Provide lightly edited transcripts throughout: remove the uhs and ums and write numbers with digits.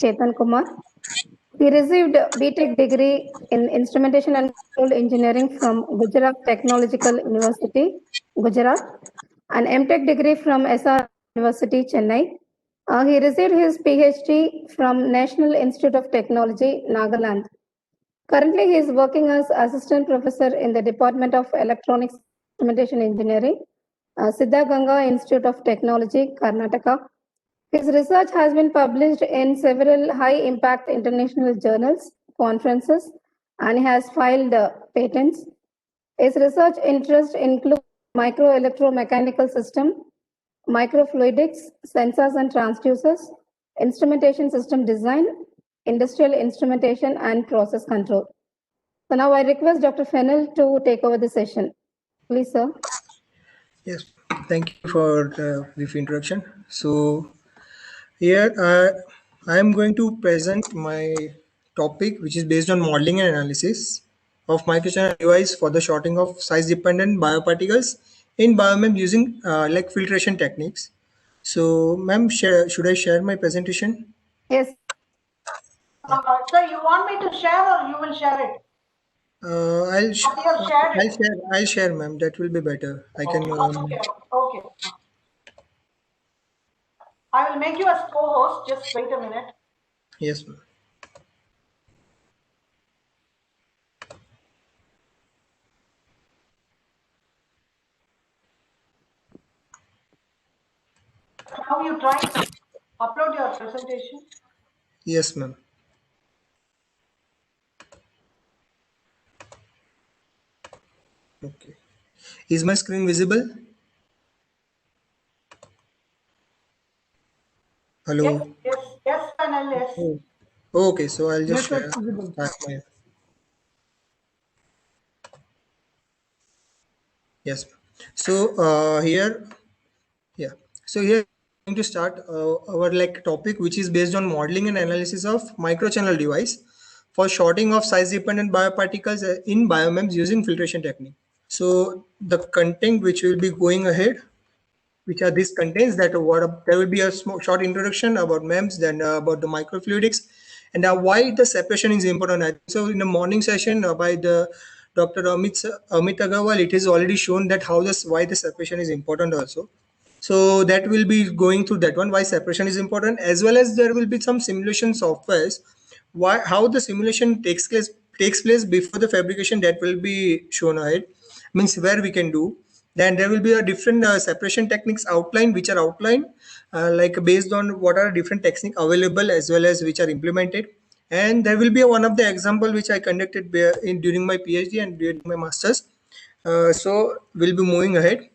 Chetan Kumar. He received BTech degree in Instrumentation and Control Engineering from Gujarat Technological University, Gujarat, and MTech degree from SR University, Chennai. He received his PhD from National Institute of Technology, Nagaland. Currently, he is working as assistant professor in the Department of Electronics Instrumentation Engineering, Siddha Ganga Institute of Technology, Karnataka. His research has been published in several high-impact international journals, conferences, and he has filed patents. His research interests include microelectromechanical system, microfluidics, sensors and transducers, instrumentation system design, industrial instrumentation, and process control. So now I request Dr. Fennel to take over the session. Please, sir. Yes, thank you for the brief introduction. So here I am going to present my topic, which is based on modeling and analysis of microchannel device for the sorting of size-dependent bioparticles in bioMEM using like filtration techniques. So, ma'am, should I share my presentation? Yes. Sir, you want me to share or you will share it? I'll share, ma'am. That will be better. I can. Okay. I will make you as co-host. Just wait a minute. Yes, ma'am. Now you try to upload your presentation. Yes, ma'am. Okay. Is my screen visible? Hello. Yes, panel, yes. Okay, so I'll just share. Yes. So here, yeah. So here I'm going to start our like topic, which is based on modeling and analysis of microchannel device for sorting of size-dependent bioparticles in bioMEMS using filtration technique. So the content which will be going ahead, which are these contents that there will be a short introduction about MEMS, then about the microfluidics, and why the separation is important. So in the morning session by the Dr. Amit Agarwal, it is already shown that why the separation is important also. So that will be going through that one, why separation is important, as well as there will be some simulation softwares, how the simulation takes place before the fabrication, that will be shown ahead, means where we can do. Then there will be a different separation techniques outlined, which are outlined like based on what are different techniques available as well as which are implemented. And there will be one of the example which I conducted during my PhD and during my masters. So we'll be moving ahead.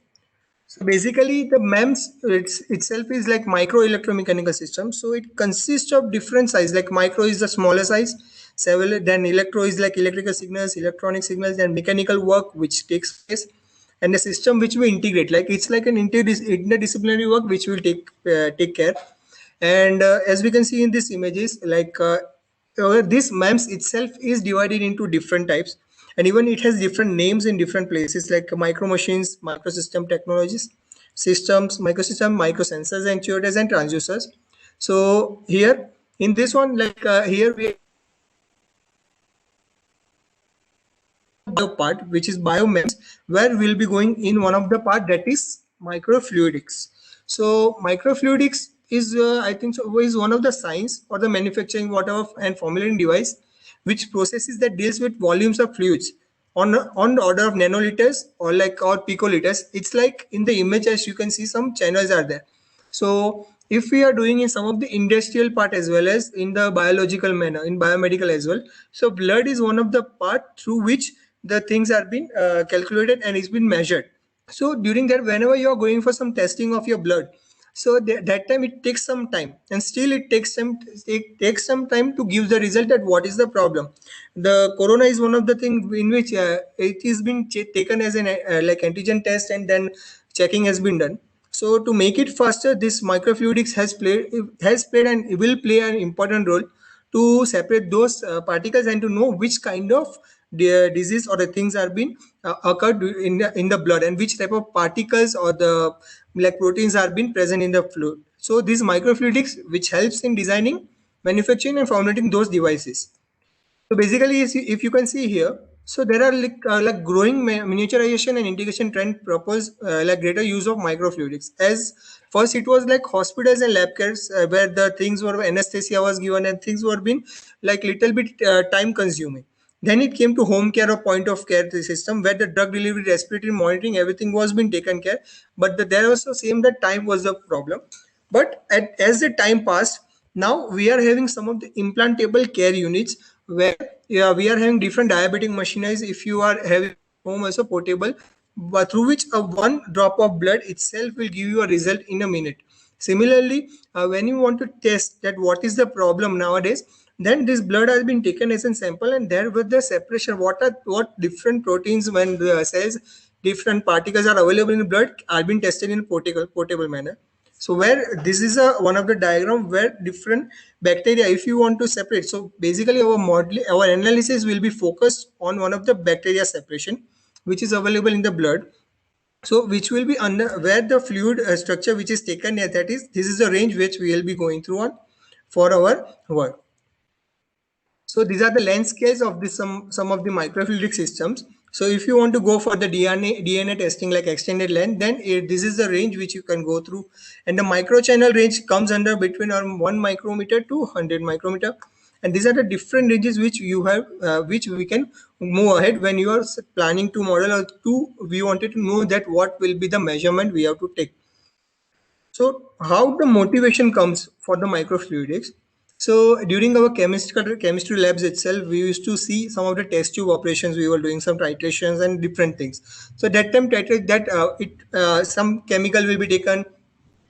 So basically the MEMS itself is like micro electromechanical system. So it consists of different size, like micro is the smaller size, then electro is like electrical signals, electronic signals, and mechanical work which takes place, and the system which we integrate, like it's like an interdisciplinary work which will take care. And as we can see in these images, like this MEMS itself is divided into different types, and even it has different names in different places, like micro machines, microsystem technologies, systems, microsystem, microsensors, actuators, and transducers. So here in this one, like here we the part which is bioMEMS, where we'll be going in one of the part, that is microfluidics. So microfluidics is I think so is one of the science or the manufacturing whatever and formulating device which processes that deals with volumes of fluids on the order of nanoliters or picoliters. It's like in the image, as you can see, some channels are there. So if we are doing in some of the industrial part as well as in the biological manner, in biomedical as well, so blood is one of the part through which the things are being calculated and is been measured. So during that, whenever you are going for some testing of your blood, so that time it takes some time, and still it takes some time to give the result at what is the problem. The corona is one of the things in which it is been taken as an like antigen test, and then checking has been done. So to make it faster, this microfluidics has played and will play an important role to separate those particles and to know which kind of disease or the things are being occurred in the blood, and which type of particles or the like proteins are being present in the fluid. So these microfluidics which helps in designing manufacturing and formulating those devices. So basically, if you can see here, so there are like growing miniaturization and integration trend propose like greater use of microfluidics. As first it was like hospitals and lab cares where the things were anesthesia was given and things were being like little bit time consuming. Then it came to home care or point of care system where the drug delivery, respiratory monitoring, everything was being taken care. But there also same that time was the problem. But as the time passed, now we are having some of the implantable care units where we are having different diabetic machineries. If you are having home also portable, but through which a one drop of blood itself will give you a result in a minute. Similarly, when you want to test that what is the problem nowadays, then this blood has been taken as a sample, and there with the separation, what different proteins when the cells, different particles are available in the blood are being tested in portable manner. So where this is a one of the diagram where different bacteria, if you want to separate, so basically our analysis will be focused on one of the bacteria separation which is available in the blood. So which will be under where the fluid structure which is taken, that is this is the range which we will be going through on for our work. So these are the length scales of this some of the microfluidic systems. So if you want to go for the DNA testing like extended length, then this is the range which you can go through, and the microchannel range comes under between 1 micrometer to 100 micrometer, and these are the different ranges which you have which we can move ahead when you are planning to model or to we wanted to know that what will be the measurement we have to take. So how the motivation comes for the microfluidics? So during our chemistry labs itself, we used to see some of the test tube operations. We were doing some titrations and different things. So that time some chemical will be taken.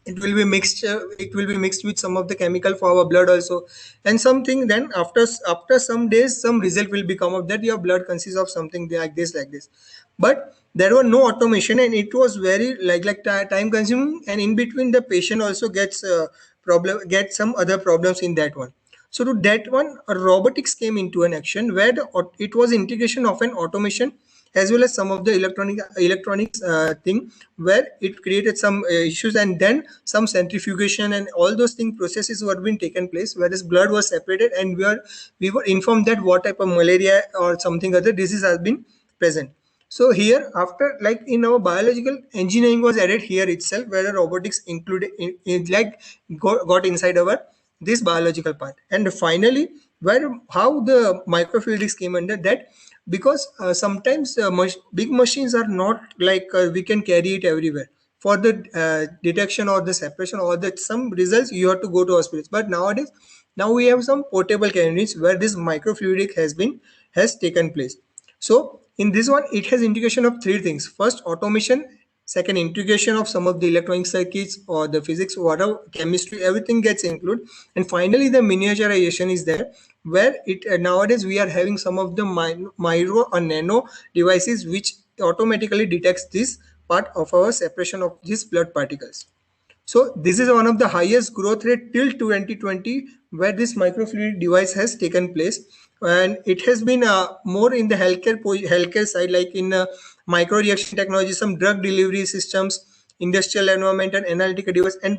It will be mixed. It will be mixed with some of the chemical for our blood also, and something. Then after some days, some result will become of that your blood consists of something like this. But there were no automation, and it was very time consuming, and in between the patient also gets gets some other problems in that one. So to that one, robotics came into an action where it was integration of an automation as well as some of the electronics thing where it created some issues, and then some centrifugation and all those thing processes were being taken place where this blood was separated, and we were informed that what type of malaria or something other disease has been present. So here after like in our biological engineering was added here itself where the robotics included got inside our this biological part. And finally where how the microfluidics came under that, because sometimes big machines are not like we can carry it everywhere for the detection or the separation or the some results you have to go to hospitals. But nowadays now we have some portable units where this microfluidic has taken place. So in this one, it has integration of three things. First, automation. Second, integration of some of the electronic circuits or the physics, whatever, chemistry, everything gets included. And finally, the miniaturization is there, where it nowadays we are having some of the micro or nano devices which automatically detects this part of our separation of these blood particles. So this is one of the highest growth rate till 2020 where this microfluidic device has taken place, and it has been more in the healthcare side, like in micro reaction technology, some drug delivery systems, industrial environment and analytical device, and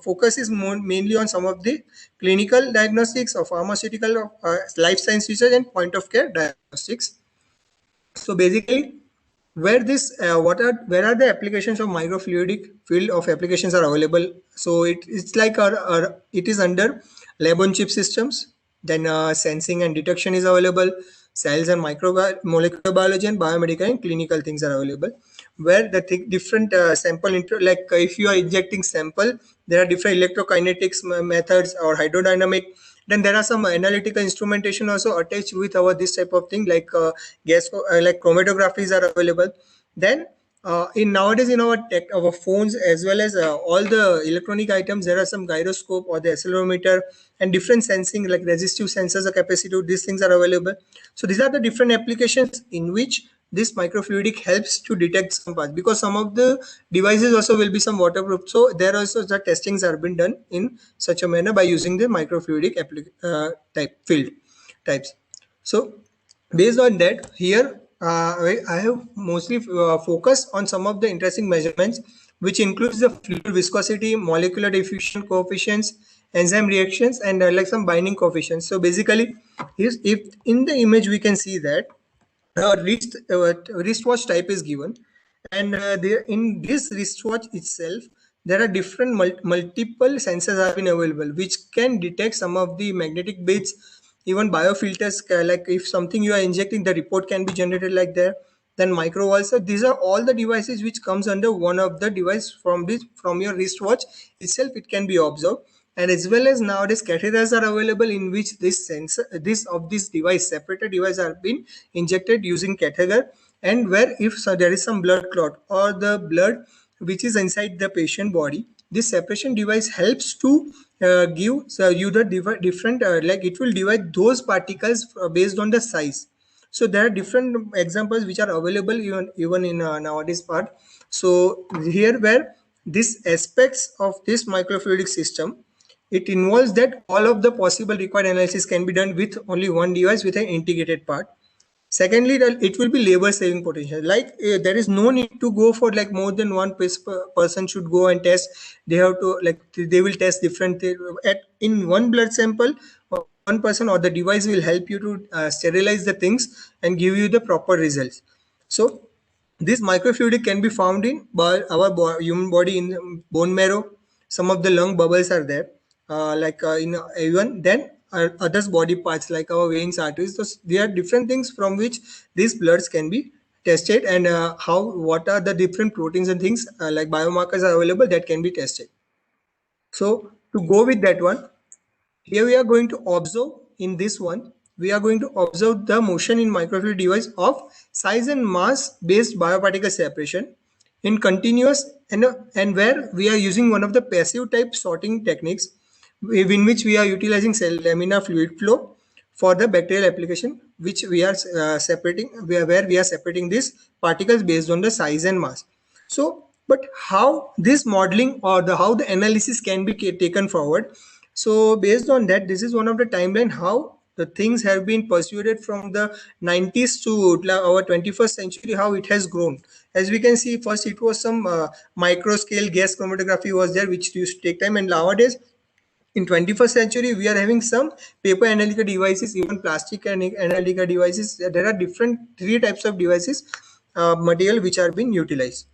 focus is mainly on some of the clinical diagnostics or pharmaceutical life science research and point of care diagnostics. So basically where are the applications of microfluidic field of applications are available. So it's like it is under lab on chip systems, then sensing and detection is available, cells and molecular biology and biomedical and clinical things are available, where the different sample if you are injecting sample, there are different electrokinetics methods or hydrodynamic. Then there are some analytical instrumentation also attached with our this type of thing, like like chromatographies are available. Then in nowadays in our phones as well as all the electronic items, there are some gyroscope or the accelerometer and different sensing like resistive sensors or capacitive. These things are available. So these are the different applications in which this microfluidic helps to detect some parts, because some of the devices also will be some waterproof. So there also the testings are been done in such a manner by using the microfluidic field types. So based on that, here I have mostly focused on some of the interesting measurements, which includes the fluid viscosity, molecular diffusion coefficients, enzyme reactions, and like some binding coefficients. So basically, if in the image we can see that wristwatch type is given, and there in this wristwatch itself there are different multiple sensors have been available which can detect some of the magnetic bits, even biofilters, like if something you are injecting, the report can be generated like there. Then microvalves. So these are all the devices which comes under one of the device from this, from your wristwatch itself it can be observed. And as well as nowadays catheters are available in which this sensor, this device, separated device are been injected using catheter, and where if so there is some blood clot or the blood which is inside the patient body, this separation device helps to give you the different like it will divide those particles based on the size. So there are different examples which are available even in nowadays part. So here where these aspects of this microfluidic system, it involves that all of the possible required analysis can be done with only one device with an integrated part. Secondly, that it will be labor saving potential. Like there is no need to go for like more than one person should go and test. They have to like they will test different at in one blood sample. One person or the device will help you to sterilize the things and give you the proper results. So this microfluidic can be found in our human body in bone marrow. Some of the lung bubbles are there, like in even then others body parts like our veins, arteries. So there are different things from which these bloods can be tested, and how what are the different proteins and things like biomarkers are available that can be tested. So to go with that one, here we are going to observe in this one, we are going to observe the motion in microfluidic device of size and mass based bioparticle separation in continuous, and where we are using one of the passive type sorting techniques in which we are utilizing cell laminar fluid flow for the bacterial application, which we are separating, where we are separating these particles based on the size and mass. So, but how this modeling or the how the analysis can be taken forward. So based on that, this is one of the timeline how the things have been persuaded from the 90s to our 21st century, how it has grown. As we can see, first it was some micro scale gas chromatography was there, which used to take time, and nowadays in 21st century we are having some paper analytical devices, even plastic and analytical devices. There are different three types of devices, material which are being utilized.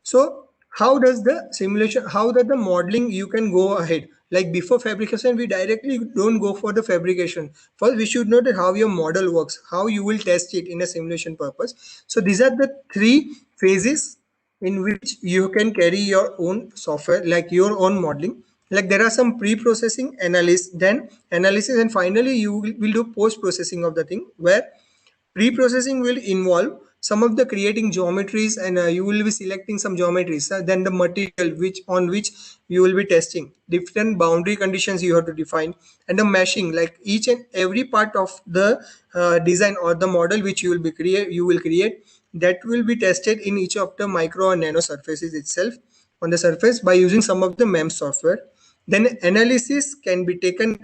So how does the simulation, how does the modeling you can go ahead? Like before fabrication, we directly don't go for the fabrication. First, we should know that how your model works, how you will test it in a simulation purpose. So these are the three phases in which you can carry your own software, like your own modeling. Like there are some pre-processing, analysis, then analysis, and finally you will do post-processing of the thing, where pre-processing will involve some of the creating geometries, and you will be selecting some geometries, then the material which on which you will be testing, different boundary conditions you have to define, and the meshing, like each and every part of the design or the model which you will be create, that will be tested in each of the micro and nano surfaces itself on the surface by using some of the MEMS software. Then analysis can be taken,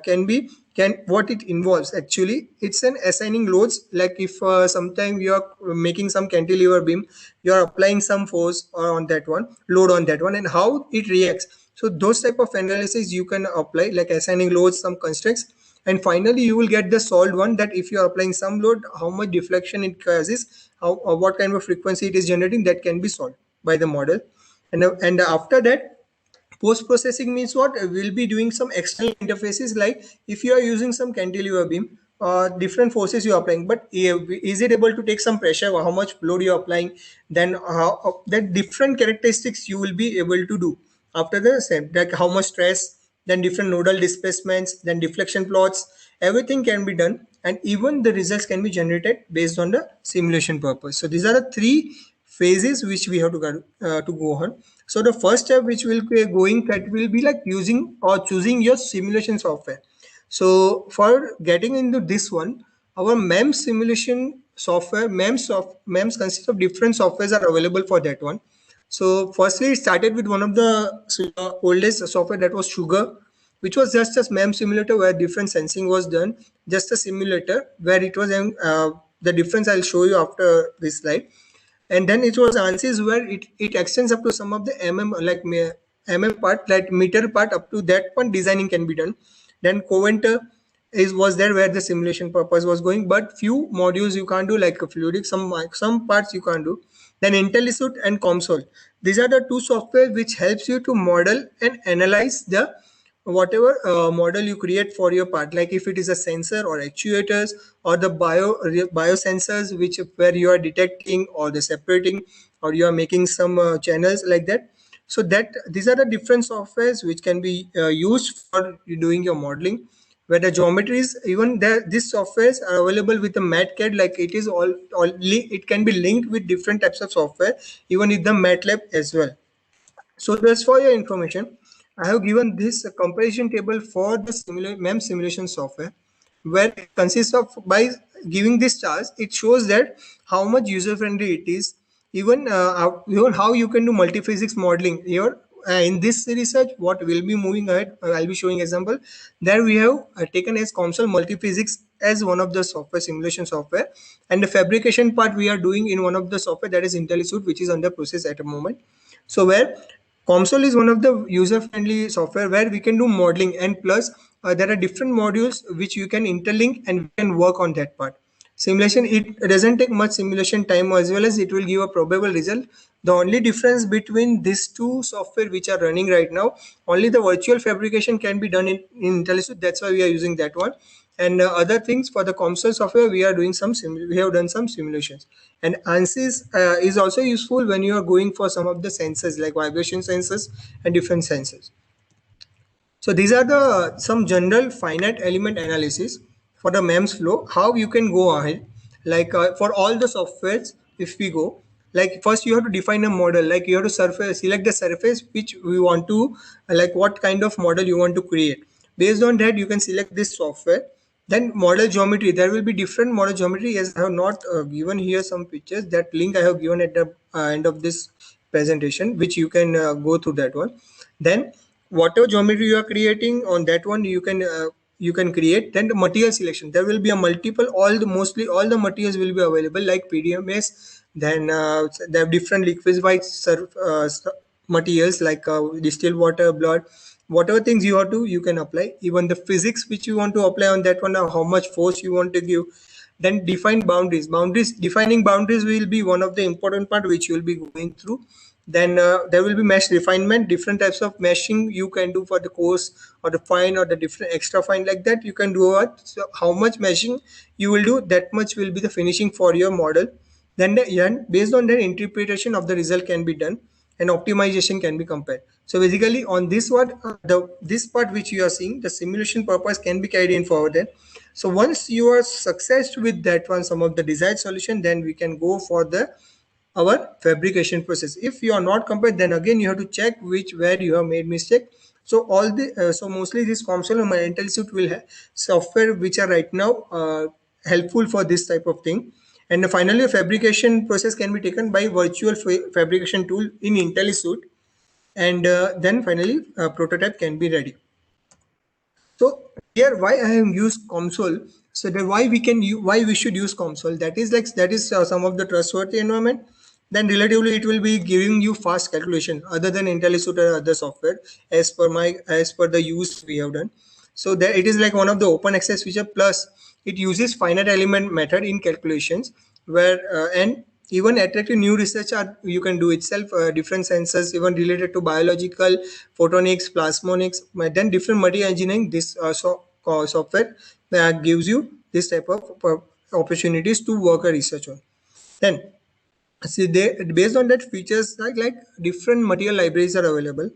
can what it involves actually, it's an assigning loads. Like if sometime you are making some cantilever beam, you are applying some force on that one, load on that one, and how it reacts. So those type of analysis you can apply, like assigning loads, some constraints, and finally you will get the solved one, that if you are applying some load, how much deflection it causes, how what kind of frequency it is generating, that can be solved by the model. And after that, post processing means what, we'll be doing some external interfaces, like if you are using some cantilever beam, different forces you are applying, but is it able to take some pressure, or how much load you are applying, then how that different characteristics you will be able to do after the same, like how much stress, then different nodal displacements, then deflection plots, everything can be done, and even the results can be generated based on the simulation purpose. So these are the three phases which we have to go on. So the first step which will be going, that will be like using or choosing your simulation software. So for getting into this one, our MEMS simulation software, MEMS consists of different softwares are available for that one. So firstly, it started with one of the oldest software, that was Sugar, which was just a MEMS simulator where different sensing was done. Just a simulator where it was the difference I'll show you after this slide. And then it was ANSYS, where it extends up to some of the MM, like mm part, that meter part, up to that point designing can be done. Then Covent was there where the simulation purpose was going, but few modules you can't do, like a fluidic, some parts you can't do. Then IntelliSuite and COMSOL, these are the two software which helps you to model and analyze the whatever model you create for your part, like if it is a sensor or actuators or the biosensors, which where you are detecting or the separating, or you are making some channels like that. So that these are the different softwares which can be used for doing your modeling, where the geometries, even there these softwares are available with the MATCAD, like it is it can be linked with different types of software, even with the MATLAB as well. So just for your information, I have given this comparison table for the MEMS simulation software, where it consists of, by giving this chart, it shows that how much user friendly it is, even how you can do multi-physics modeling here. In this research, what will be moving ahead, I'll be showing example. There we have taken as COMSOL multi-physics as one of the software, simulation software, and the fabrication part we are doing in one of the software, that is IntelliSuite, which is under process at the moment. So where COMSOL is one of the user-friendly software where we can do modeling, and plus there are different modules which you can interlink and we can work on that part. Simulation, it doesn't take much simulation time, as well as it will give a probable result. The only difference between these two software which are running right now, only the virtual fabrication can be done in IntelliSuite. That's why we are using that one. And other things for the COMSOL software, we are doing we have done some simulations. And ANSYS is also useful when you are going for some of the sensors like vibration sensors and different sensors. So these are the some general finite element analysis for the MEMS flow. How you can go ahead, like for all the softwares, if we go, like first you have to define a model, like you have to select the surface which we want to, like what kind of model you want to create. Based on that, you can select this software. Then model geometry, there will be different model geometry. As I have not given here some pictures, that link I have given at the end of this presentation, which you can go through that one. Then whatever geometry you are creating on that one, you can create. Then the material selection, there will be a multiple, mostly all the materials will be available, like PDMS. Then there are different liquefied materials, like distilled water, blood, whatever things you have to, you can apply. Even the physics which you want to apply on that one, how much force you want to give. Then define boundaries, defining boundaries will be one of the important part which you will be going through. Then there will be mesh refinement, different types of meshing you can do for the coarse or the fine or the different extra fine, like that you can do what. So how much meshing you will do, that much will be the finishing for your model. Then based on that, interpretation of the result can be done and optimization can be compared. So basically on this one, this part which you are seeing, the simulation purpose can be carried in forward. Then so once you are success with that one, some of the desired solution, then we can go for the our fabrication process. If you are not compared, then again you have to check where you have made mistake. So all the so mostly this COMSOL and IntelliSuite will have software which are right now helpful for this type of thing. And finally, a fabrication process can be taken by virtual fabrication tool in IntelliSuite, and then finally prototype can be ready. So here, why I have used COMSOL. So that why why we should use COMSOL. That is some of the trustworthy environment. Then relatively it will be giving you fast calculation other than IntelliSuite or other software, as per the use we have done. So that it is like one of the open access feature. Plus it uses finite element method in calculations, where and even attractive new research are you can do itself, different sensors even related to biological, photonics, plasmonics, then different material engineering. This software gives you this type of opportunities to work a research on. Then see, they based on that features, like different material libraries are available.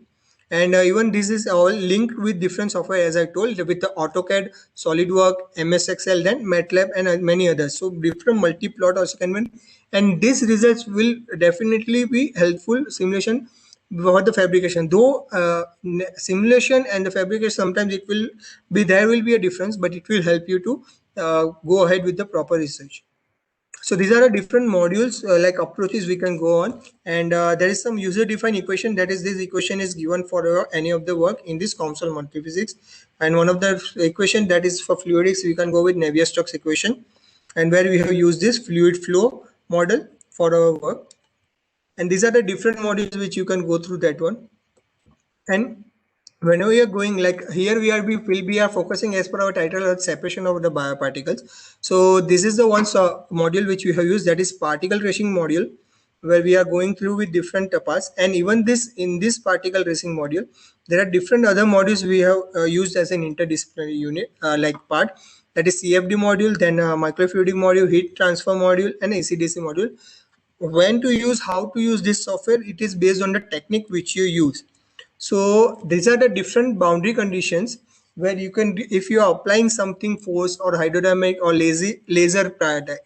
And even this is all linked with different software, as I told, with the AutoCAD, SolidWorks, MS Excel, then MATLAB, and many others. So different multi-plot also can be, and these results will definitely be helpful simulation for the fabrication. Though simulation and the fabrication, sometimes it will be, there will be a difference, but it will help you to go ahead with the proper research. So these are the different modules, like approaches we can go on. And there is some user defined equation, that is this equation is given for any of the work in this COMSOL multiphysics. And one of the equation that is for fluidics, we can go with Navier-Stokes equation, and where we have used this fluid flow model for our work. And these are the different modules which you can go through that one. And whenever you're going, like here we are focusing as per our title on separation of the bioparticles. So this is the one module which we have used, that is particle tracing module, where we are going through with different parts. And even this, in this particle tracing module, there are different other modules we have used as an interdisciplinary unit, like part, that is CFD module, then microfluidic module, heat transfer module, and ACDC module. When to use, how to use this software, it is based on the technique which you use. So these are the different boundary conditions where you can, if you are applying something force or hydrodynamic or laser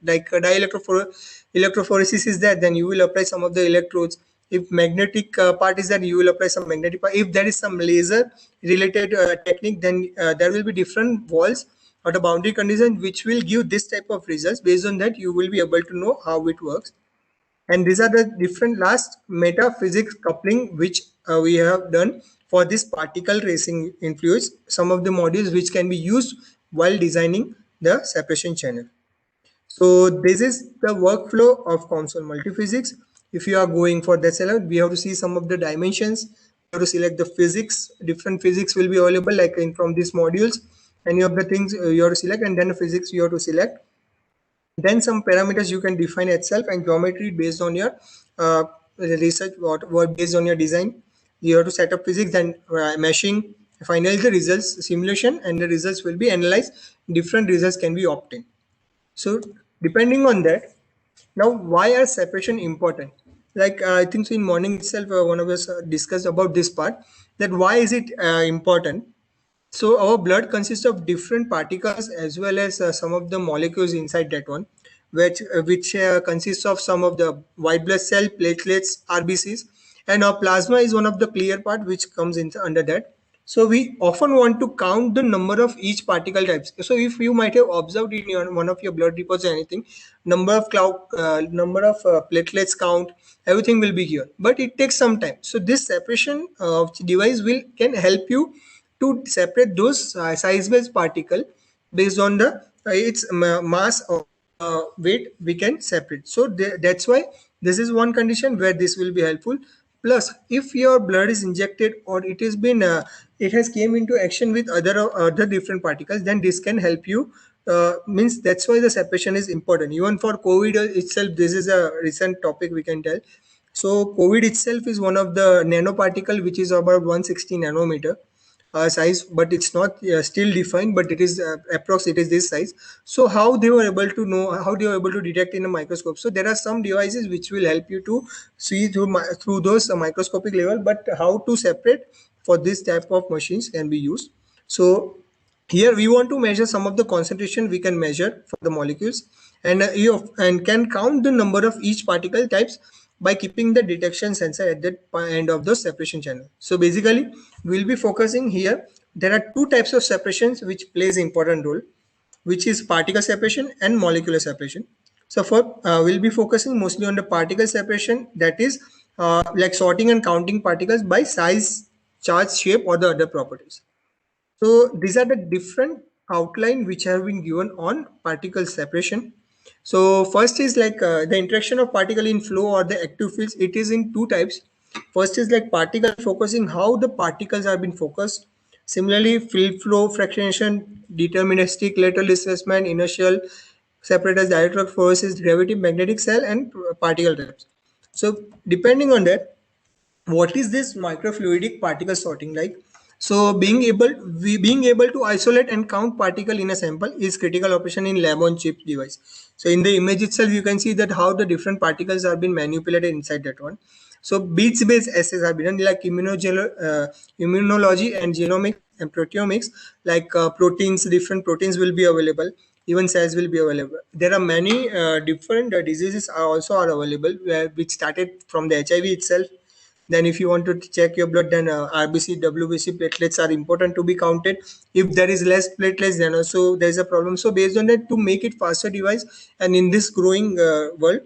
like electrophoresis is there, then you will apply some of the electrodes. If magnetic part is that, you will apply some magnetic part. If there is some laser related technique, then there will be different walls or the boundary condition which will give this type of results. Based on that, you will be able to know how it works. And these are the different last metaphysics coupling which we have done for this particle racing in fluids, some of the modules which can be used while designing the separation channel. So this is the workflow of COMSOL multiphysics. If you are going for that select, we have to see some of the dimensions. We have to select the physics. Different physics will be available, like in from these modules. Any of the things you have to select, and then the physics you have to select. Then some parameters you can define itself, and geometry based on your research, what based on your design. You have to set up physics, then meshing. Finally, the results simulation, and the results will be analyzed. Different results can be obtained. So depending on that, now why are separation important? Like I think so in morning itself, one of us discussed about this part, that why is it important. So our blood consists of different particles as well as some of the molecules inside that one, which consists of some of the white blood cell, platelets, RBCs, and our plasma is one of the clear part which comes in under that. So we often want to count the number of each particle types. So if you might have observed in your, one of your blood reports or anything, number of platelets count, everything will be here, but it takes some time. So this separation of device will can help you to separate those size-based particle based on the its mass or weight. We can separate. So that's why this is one condition where this will be helpful. Plus, if your blood is injected or it has been it has came into action with other different particles, then this can help you. Means that's why the separation is important. Even for COVID itself, this is a recent topic we can tell. So COVID itself is one of the nanoparticle which is about 160 nanometer size, but it's not still defined, but it is approx it is this size. So how they were able to know, how they were able to detect in a microscope? So there are some devices which will help you to see through those microscopic level, but how to separate for this type of machines can be used. So here we want to measure some of the concentration we can measure for the molecules, and and can count the number of each particle types by keeping the detection sensor at the end of the separation channel. So basically we'll be focusing here. There are two types of separations which plays important role, which is particle separation and molecular separation. So for we'll be focusing mostly on the particle separation, that is like sorting and counting particles by size, charge, shape, or the other properties. So these are the different outline which have been given on particle separation. So first is like the interaction of particle in flow or the active fields. It is in two types. First is like particle focusing, how the particles are being focused. Similarly, field flow fractionation, deterministic, lateral displacement, inertial, separators, dielectric forces, gravity, magnetic cell, and particle types. So depending on that, what is this microfluidic particle sorting like? So being able to isolate and count particle in a sample is critical operation in lab on chip device. So in the image itself you can see that how the different particles are being manipulated inside that one. So beads based assays are done like immunology and genomics and proteomics, like proteins, different proteins will be available, even cells will be available. There are many different diseases are available, which started from the HIV itself. Then if you want to check your blood, then RBC, WBC, platelets are important to be counted. If there is less platelets, then also there is a problem. So based on that, to make it faster device, and in this growing world,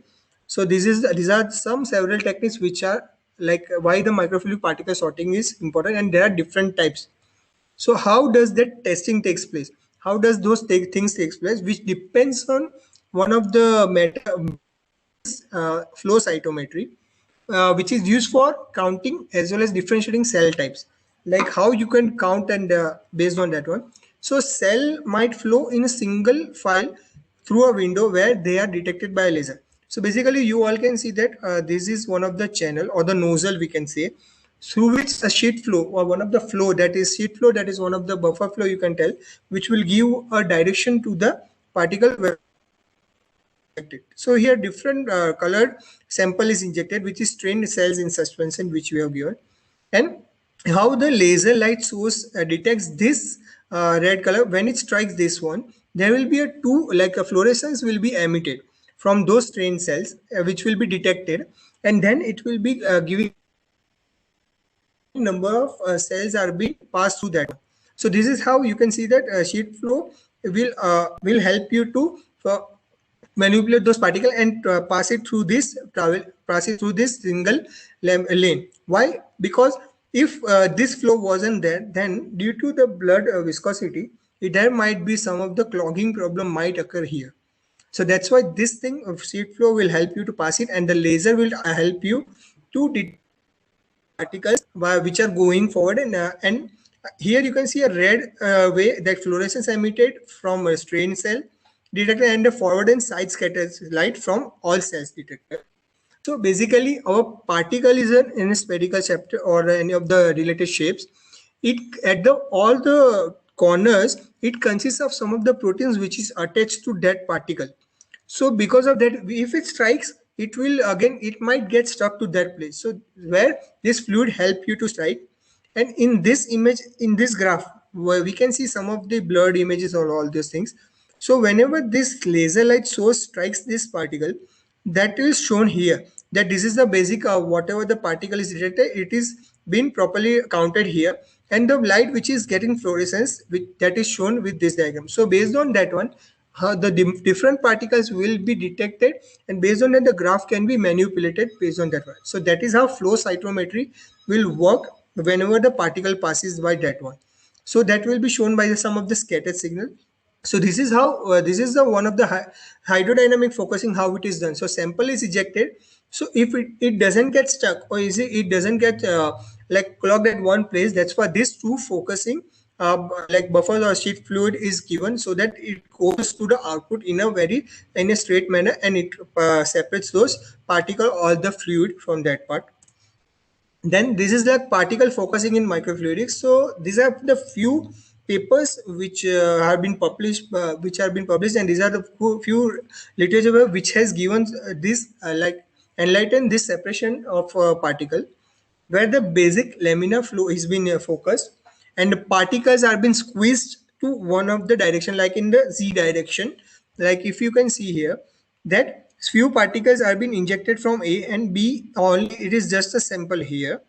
so these are some several techniques which are like why the microfluidic particle sorting is important, and there are different types. So how does that testing takes place? How does those things takes place? Which depends on one of the flow cytometry, which is used for counting as well as differentiating cell types. like how you can count and based on that one. So cell might flow in a single file through a window where they are detected by a laser. So basically you all can see that this is one of the channel or the nozzle we can say, through which a sheet flow or one of the flow, that is sheet flow, that is one of the buffer flow you can tell, which will give a direction to the particle where injected. So here different colored sample is injected, which is trained cells in suspension, which we have given. And how the laser light source detects this red color, when it strikes this one, there will be a two, like a fluorescence will be emitted from those trained cells, which will be detected, and then it will be giving number of cells are being passed through that. So this is how you can see that sheet flow will help you to manipulate those particles and pass it through this single lane. Why? Because if this flow wasn't there, then due to the blood viscosity, there might be some of the clogging problem might occur here. So that's why this thing of sheet flow will help you to pass it, and the laser will help you to detect particles which are going forward, and here you can see a red way that fluorescence emitted from a strain cell detector and a forward and side scatters light from all cells detector. So basically our particle is in a spherical chapter or any of the related shapes. It at the all the corners it consists of some of the proteins which is attached to that particle. So because of that, if it strikes, it will again, it might get stuck to that place. So where this fluid help you to strike. And in this image, in this graph, where we can see some of the blurred images or all these things. So whenever this laser light source strikes this particle, that is shown here, that this is the basic whatever the particle is detected, it is been properly counted here, and the light which is getting fluorescence, which that is shown with this diagram. So based on that one, the different particles will be detected, and based on that the graph can be manipulated based on that one. So that is how flow cytometry will work whenever the particle passes by that one. So that will be shown by some of the scattered signal. So this is how this is the one of the hydrodynamic focusing, how it is done. So sample is ejected. So if it doesn't get stuck, or is it doesn't get like clogged at one place, that's why this two focusing like buffer or sheet fluid is given, so that it goes to the output in a very in a straight manner, and it separates those particle or the fluid from that part. Then this is like particle focusing in microfluidics. So these are the few papers which have been published, and these are the few literature which has given this like enlighten this separation of particle, where the basic laminar flow is been focused, and the particles are been squeezed to one of the direction, like in the z direction. Like if you can see here, that few particles are being injected from A and B only, it is just a sample here.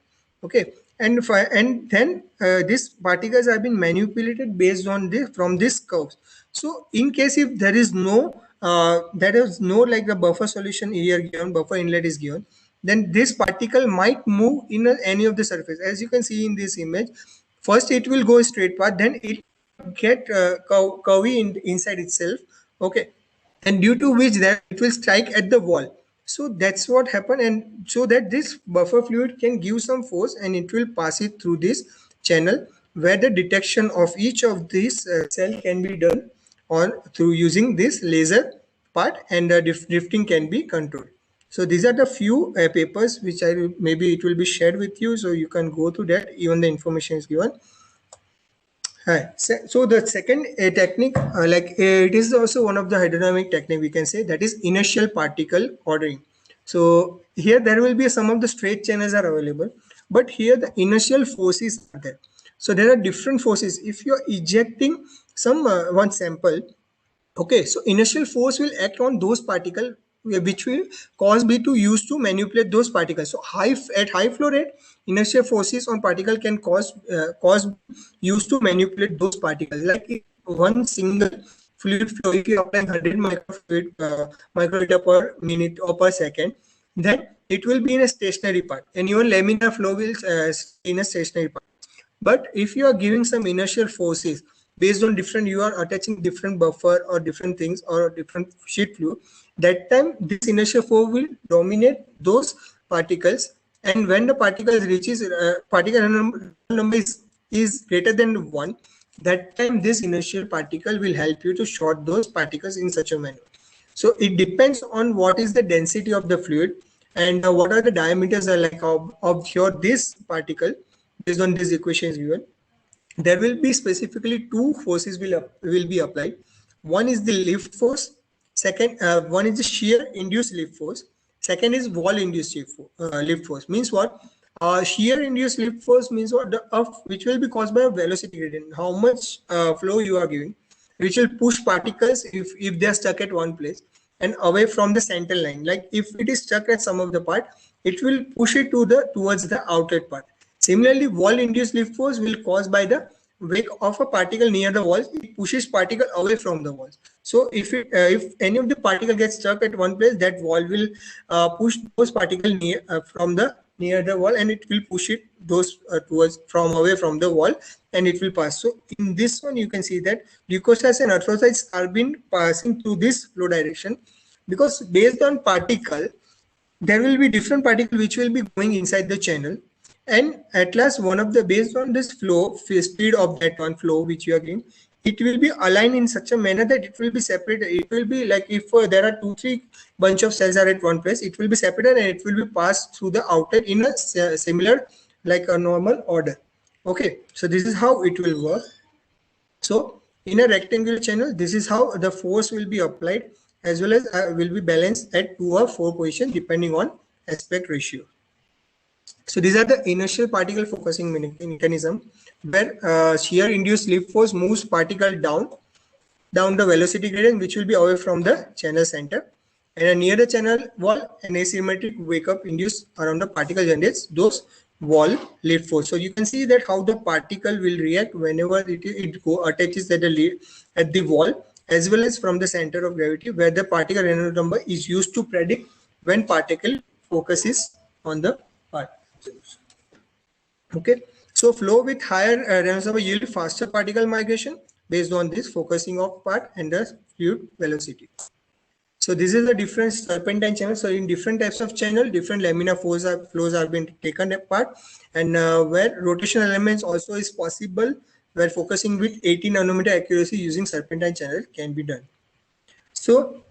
Okay, and then these particles have been manipulated based on this from this curves. So in case if there is no like the buffer solution here given, buffer inlet is given, then this particle might move in any of the surface. As you can see in this image, first it will go straight path, then it get curvy inside itself. Okay, and due to which that it will strike at the wall. So that's what happened, and so that this buffer fluid can give some force, and it will pass it through this channel, where the detection of each of these cell can be done on through using this laser part, and the drifting can be controlled. So these are the few papers which maybe it will be shared with you, so you can go through that. Even the information is given. Hi. So the second technique, it is also one of the hydrodynamic technique we can say, that is inertial particle ordering. So here there will be some of the straight channels are available, but here the inertial forces are there. So there are different forces. If you are ejecting some one sample, okay, so inertial force will act on those particles, which will cause B to use to manipulate those particles. So at high flow rate, inertial forces on particle can cause used to manipulate those particles. Like if one single fluid flow, if you apply 100 microliter per minute or per second, then it will be in a stationary part, and even laminar flow will in a stationary part. But if you are giving some inertial forces based on different, you are attaching different buffer or different things or different sheet fluid, that time this inertial force will dominate those particles. And when the particles reaches particle number is is greater than 1, that time this inertial particle will help you to short those particles in such a manner. So it depends on what is the density of the fluid and what are the diameters are like of your this particle based on these equations given. There will be specifically two forces will be applied. One is the lift force. Second, one is the shear induced lift force. Second is wall induced lift force. Means what? Shear induced lift force means what? Which will be caused by a velocity gradient. How much flow you are giving, which will push particles if they are stuck at one place and away from the center line. Like if it is stuck at some of the part, it will push it towards the outlet part. Similarly, wall-induced lift force will caused by the weight of a particle near the walls. It pushes particle away from the walls. So if any of the particle gets stuck at one place, that wall will push those particles near the wall, and it will push it towards from away from the wall, and it will pass. So in this one, you can see that leukocytes and erythrocytes are been passing through this flow direction, because based on particle, there will be different particle which will be going inside the channel, and at last one of the based on this flow speed of that one flow which you are getting, it will be aligned in such a manner that it will be separated. It will be like if there are 2-3 bunch of cells are at one place, it will be separated and it will be passed through the outlet in a similar like a normal order. Okay, so this is how it will work. So in a rectangular channel, this is how the force will be applied, as well as will be balanced at 2 or 4 position depending on aspect ratio. So these are the inertial particle focusing mechanism, where shear induced lift force moves particle down the velocity gradient, which will be away from the channel center, and near the channel wall, an asymmetric wake up induced around the particle generates those wall lift force. So you can see that how the particle will react whenever it attaches at the wall, as well as from the center of gravity, where the particle Reynolds number is used to predict when particle focuses on the part. Okay, so flow with higher Reynolds number yield faster particle migration based on this focusing of part and the fluid velocity. So this is the different serpentine channel. So in different types of channel, different laminar flows are being taken apart, and where rotational elements also is possible, where focusing with 80 nanometer accuracy using serpentine channel can be done. So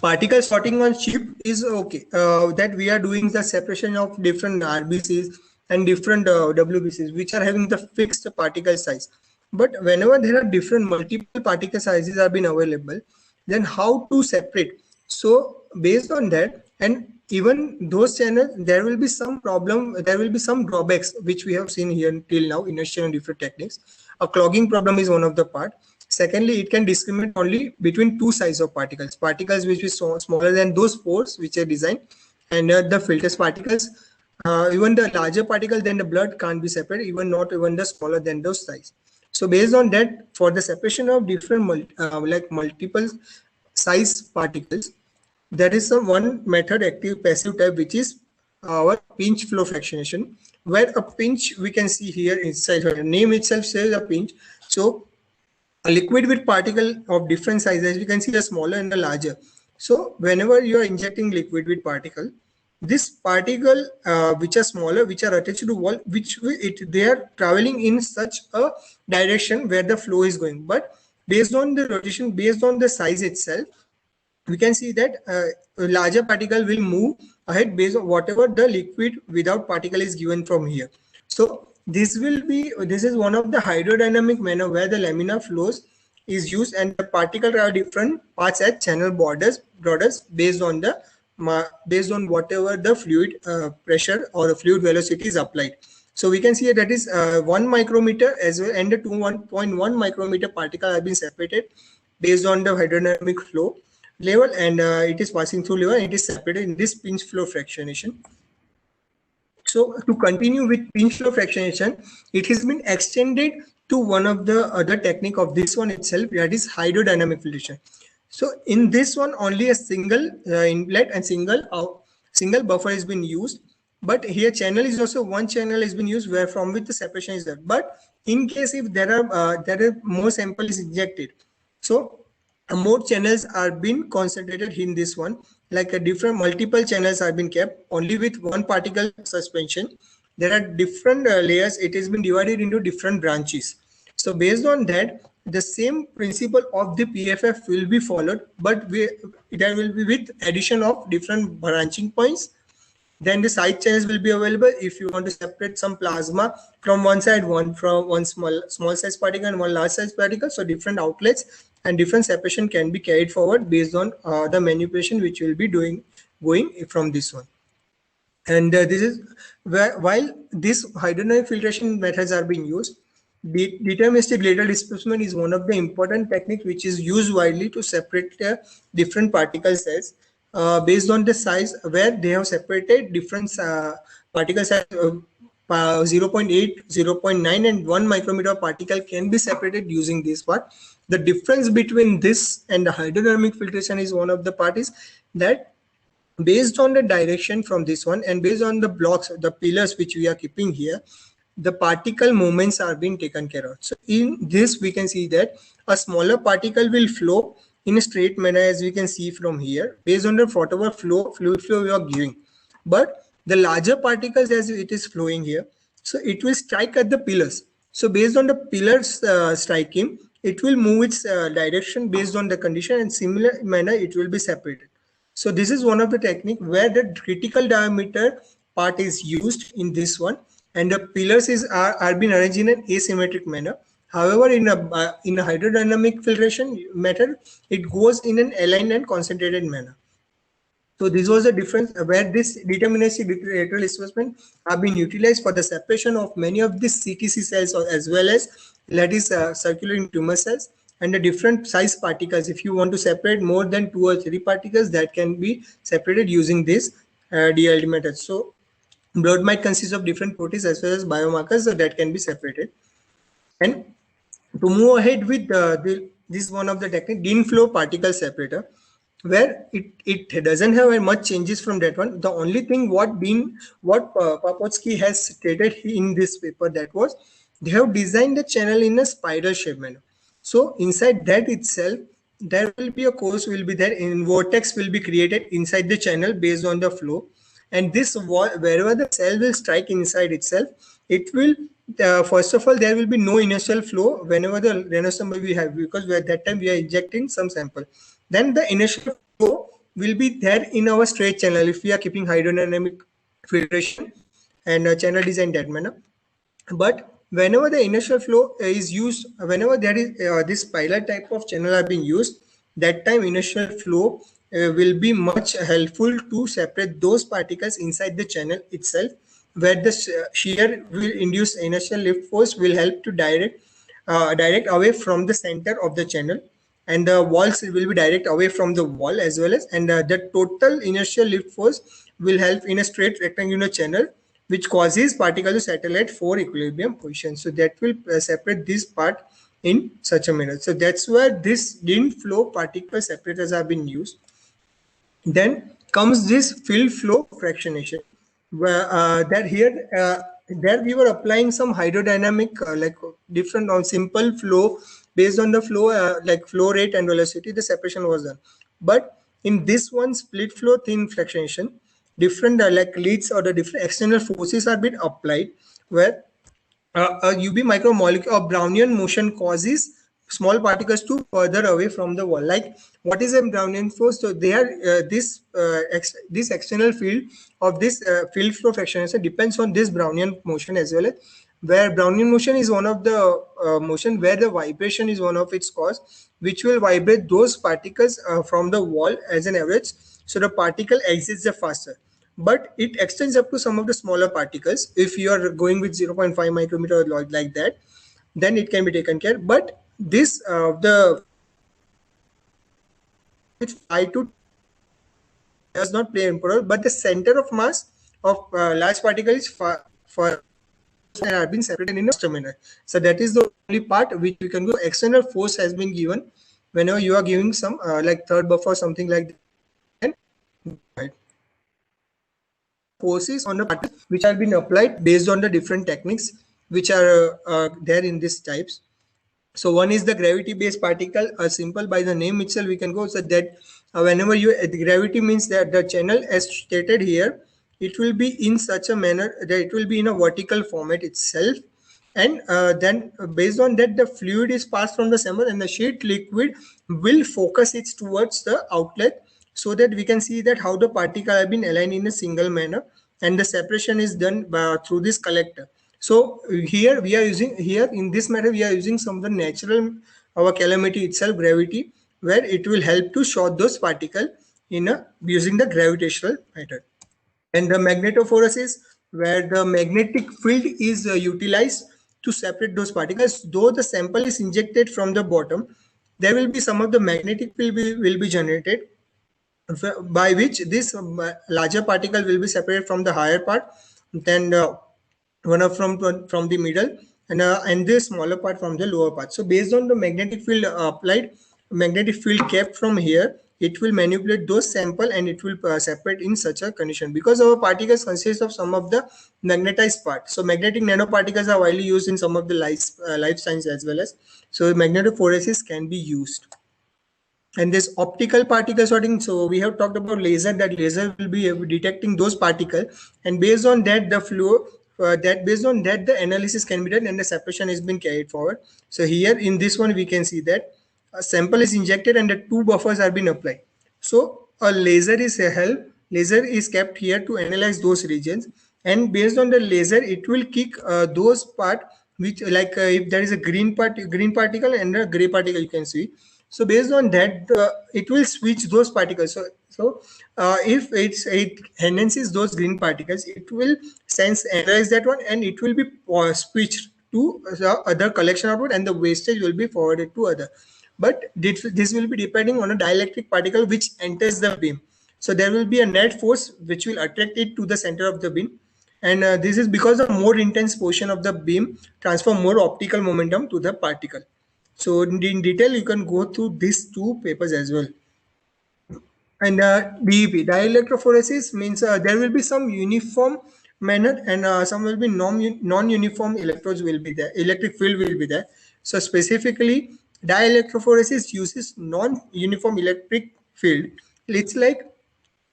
particle sorting on chip is okay. That we are doing the separation of different RBCs and different WBCs, which are having the fixed particle size. But whenever there are different multiple particle sizes are been available, then how to separate? So based on that, and even those channels, there will be some problem, there will be some drawbacks which we have seen here till now, inertial and different techniques. A clogging problem is one of the part. Secondly, it can discriminate only between two sizes of particles which is smaller than those pores which are designed, and the filters particles, even the larger particle than the blood can't be separated, even not even the smaller than those size. So based on that, for the separation of different multiple size particles, there is some one method, active passive type, which is our pinch flow fractionation, where a pinch we can see here inside her name itself says a pinch. So a liquid with particle of different sizes, we can see the smaller and the larger. So whenever you are injecting liquid with particle, this particle which are smaller, which are attached to wall, they are traveling in such a direction where the flow is going. But based on the rotation, based on the size itself, we can see that a larger particle will move ahead based on whatever the liquid without particle is given from here. So this is one of the hydrodynamic manner where the laminar flows is used, and the particle are different parts at channel borders based on whatever the fluid pressure or the fluid velocity is applied. So we can see that is 1 micrometer as well, and the 1.1 micrometer particle have been separated based on the hydrodynamic flow level, and it is passing through level, and it is separated in this pinch flow fractionation. So to continue with pinch flow fractionation, it has been extended to one of the other technique of this one itself, that is hydrodynamic filtration. So in this one, only a single inlet and single buffer has been used, but here channel is also one channel has been used where from which the separation is there. But in case if there are more sample is injected, so more channels are being concentrated in this one, like a different multiple channels are being kept only with one particle suspension, there are different layers. It has been divided into different branches. So based on that, the same principle of the PFF will be followed, but there will be with addition of different branching points. Then the side channels will be available if you want to separate some plasma from one side, one from one small size particle and one large size particle. So different outlets and different separation can be carried forward based on the manipulation which will be going from this one. And this is where, while these hydrodynamic filtration methods are being used, deterministic ladle displacement is one of the important techniques which is used widely to separate different particle cells based on the size, where they have separated different particle size. 0.8, 0.9 and 1 micrometer particle can be separated using this part. The difference between this and the hydrodynamic filtration is one of the parts that based on the direction from this one and based on the blocks, the pillars which we are keeping here, the particle movements are being taken care of. So in this we can see that a smaller particle will flow in a straight manner, as we can see from here, based on the whatever fluid flow we are giving. But the larger particles, as it is flowing here, so it will strike at the pillars. So based on the pillars striking, it will move its direction based on the condition, and similar manner it will be separated. So this is one of the technique where the critical diameter part is used in this one, and the pillars are being arranged in an asymmetric manner. However, in a hydrodynamic filtration method, it goes in an aligned and concentrated manner. So this was the difference where this deterministic lateral displacement have been utilized for the separation of many of these CTC cells, as well as lattice circulating tumor cells, and the different size particles. If you want to separate more than 2 or 3 particles, that can be separated using this DLD method. So blood might consist of different proteins as well as biomarkers, so that can be separated. And to move ahead with this one of the technique, Dean flow particle separator, where it doesn't have much changes from that one. The only thing what Papotsky has stated in this paper, that was they have designed the channel in a spiral shape manner. So inside that itself, there will be a course will be there, in vortex will be created inside the channel based on the flow. And this wherever the cell will strike inside itself, it will first of all, there will be no initial flow whenever the Reynolds number we have, because at that time we are injecting some sample. Then the initial flow will be there in our straight channel if we are keeping hydrodynamic filtration and channel design that manner. But whenever the initial flow is used, whenever there is this spiral type of channel are being used, that time initial flow will be much helpful to separate those particles inside the channel itself, where the shear will induce initial lift force will help to direct away from the center of the channel, and the walls will be direct away from the wall as well as, and the total inertial lift force will help in a straight rectangular channel, which causes particle to settle at 4 equilibrium position. So that will separate this part in such a manner. So that's where this Dean flow particle separators have been used. Then comes this field flow fractionation, where there we were applying some hydrodynamic like different on simple flow based on the flow like flow rate and velocity, the separation was done. But in this one split flow thin fractionation, different like leads or the different external forces are being applied, where a UV micromolecule or Brownian motion causes small particles to further away from the wall. Like what is a Brownian force? So they are this external field of this field flow fractionation depends on this Brownian motion as well, where Brownian motion is one of the motion where the vibration is one of its cause, which will vibrate those particles from the wall as an average. So the particle exits the faster, but it extends up to some of the smaller particles. If you are going with 0.5 micrometer or like that, then it can be taken care. But this the with 5 to does not play an role, but the center of mass of large particle is far and have been separated in a terminal. So that is the only part which we can go. External force has been given whenever you are giving some like third buffer or something like that. Right. Forces on the particles which have been applied based on the different techniques which are there in these types. So one is the gravity based particle, simple by the name itself we can go. So that whenever you the gravity means that the channel as stated here, it will be in such a manner that it will be in a vertical format itself. And then based on that, the fluid is passed from the sample and the sheet liquid will focus it towards the outlet, so that we can see that how the particle have been aligned in a single manner, and the separation is done through this collector. So here we are using, here in this method we are using some of the natural, our calamity itself, gravity, where it will help to short those particle in a using the gravitational method. And the magnetophoresis, where the magnetic field is utilized to separate those particles. Though the sample is injected from the bottom, there will be some of the magnetic field will be generated, by which this larger particle will be separated from the higher part, then one of from the middle, and the smaller part from the lower part. So based on the magnetic field applied, magnetic field kept from here, it will manipulate those sample and it will separate in such a condition, because our particles consist of some of the magnetized part. So magnetic nanoparticles are widely used in some of the life science as well as, so magnetophoresis can be used. And this optical particle sorting, so we have talked about laser, that laser will be detecting those particles, and based on that the flow, that based on that the analysis can be done and the separation has been carried forward. So here in this one we can see that a sample is injected and the two buffers are being applied. So a laser is held, laser is kept here to analyze those regions, and based on the laser it will kick those part which, like if there is a green particle and a gray particle, you can see. So based on that it will switch those particles. So if it enhances those green particles, it will sense, analyze that one, and it will be switched to the other collection output, and the wastage will be forwarded to other. But this will be depending on a dielectric particle which enters the beam. So there will be a net force which will attract it to the center of the beam, and this is because the more intense portion of the beam transfer more optical momentum to the particle. So in detail, you can go through these two papers as well. And DEP, dielectrophoresis, means there will be some uniform manner, and some will be non-uniform electrodes will be there, electric field will be there. So specifically, dielectrophoresis uses non-uniform electric field. It's like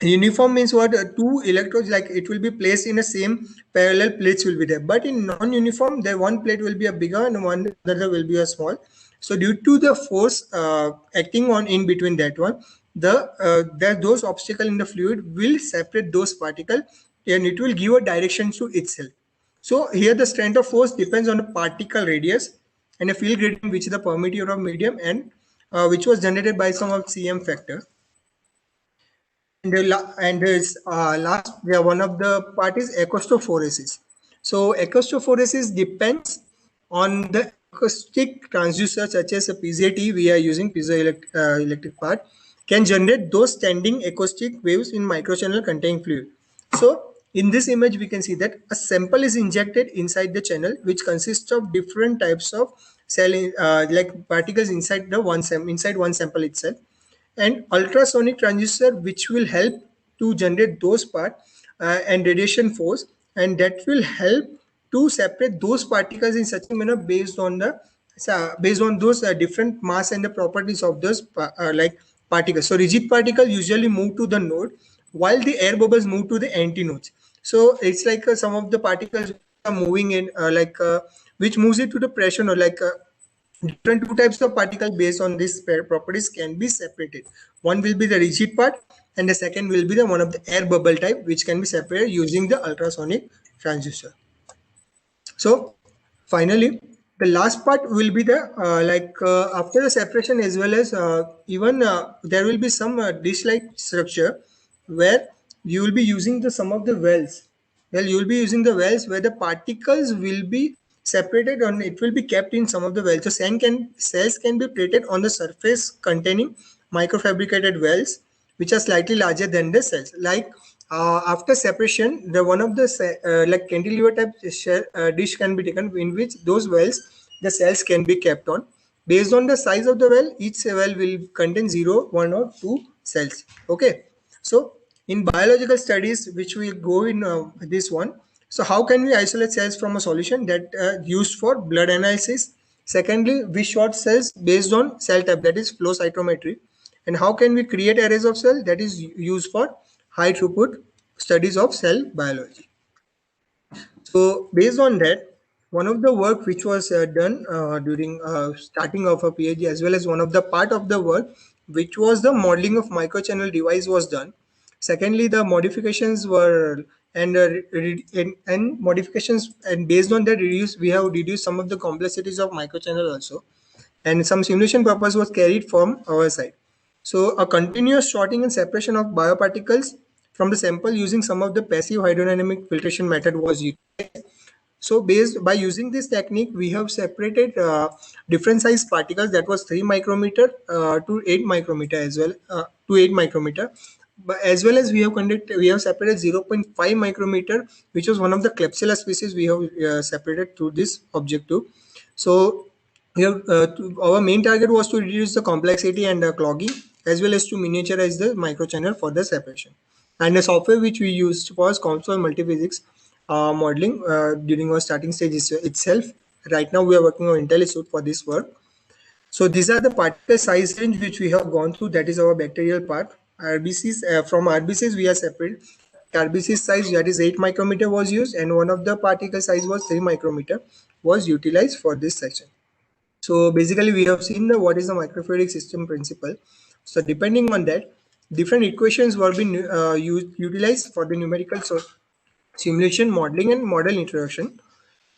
uniform means what, two electrodes, like it will be placed in the same parallel plates will be there, but in non-uniform, the one plate will be a bigger and one other will be a small. So due to the force acting on in between that one, those obstacle in the fluid will separate those particles, and it will give a direction to itself. So here the strength of force depends on the particle radius and a field gradient, which is the permittivity of medium, and which was generated by some of CM factor. And this last, one of the part is acousto-phoresis. So acousto-phoresis depends on the acoustic transducer, such as a PZT, we are using piezoelectric part, can generate those standing acoustic waves in microchannel containing fluid. So in this image, we can see that a sample is injected inside the channel, which consists of different types of cell, like particles inside the inside one sample itself, and ultrasonic transducer which will help to generate those parts, and radiation force, and that will help to separate those particles in such a manner based on the based on those different mass and the properties of those like particles. So rigid particles usually move to the node, while the air bubbles move to the antinodes. So it's like some of the particles are moving in which moves it to the pressure node, different two types of particle based on these properties can be separated. One will be the rigid part, and the second will be the one of the air bubble type, which can be separated using the ultrasonic transducer. So finally, the last part will be the after the separation, as well as even there will be some dish-like structure where you will be using the some of the wells. Well, you will be using the wells where the particles will be separated, and it will be kept in some of the wells. So cells can be plated on the surface containing microfabricated wells, which are slightly larger than the cells. Like after separation, the one of the like cantilever type dish can be taken, in which those wells the cells can be kept on. Based on the size of the well, each well will contain 0, 1 or 2 cells. Okay, so in biological studies, which we go in this one, so how can we isolate cells from a solution? That used for blood analysis. Secondly, we sort cells based on cell type, that is flow cytometry. And how can we create arrays of cells? That is used for high throughput studies of cell biology. So based on that, one of the work which was done during starting of a PhD, as well as one of the part of the work which was the modeling of microchannel device was done. Secondly, the modifications were and modifications, and based on that we have reduced some of the complexities of microchannel also, and some simulation purpose was carried from our side. So a continuous sorting and separation of bioparticles from the sample using some of the passive hydrodynamic filtration method was used. So based by using this technique, we have separated different size particles, that was 3 micrometer to 8 micrometer as well, to 8 micrometer. But as well as we have separated 0.5 micrometer, which was one of the Klebsiella species we have separated through this objective. So we have, our main target was to reduce the complexity and clogging, as well as to miniaturize the microchannel for the separation. And the software which we used was COMSOL Multiphysics modeling during our starting stage itself. Right now, we are working on IntelliSuite for this work. So these are the particle size range which we have gone through. That is our bacterial part. RBCs, from RBCs we are separate. RBC size, that is 8 micrometer was used, and one of the particle size was 3 micrometer was utilized for this section. So basically we have seen what is the microfluidic system principle. So depending on that, different equations were being utilized for the numerical simulation, modeling, and model introduction.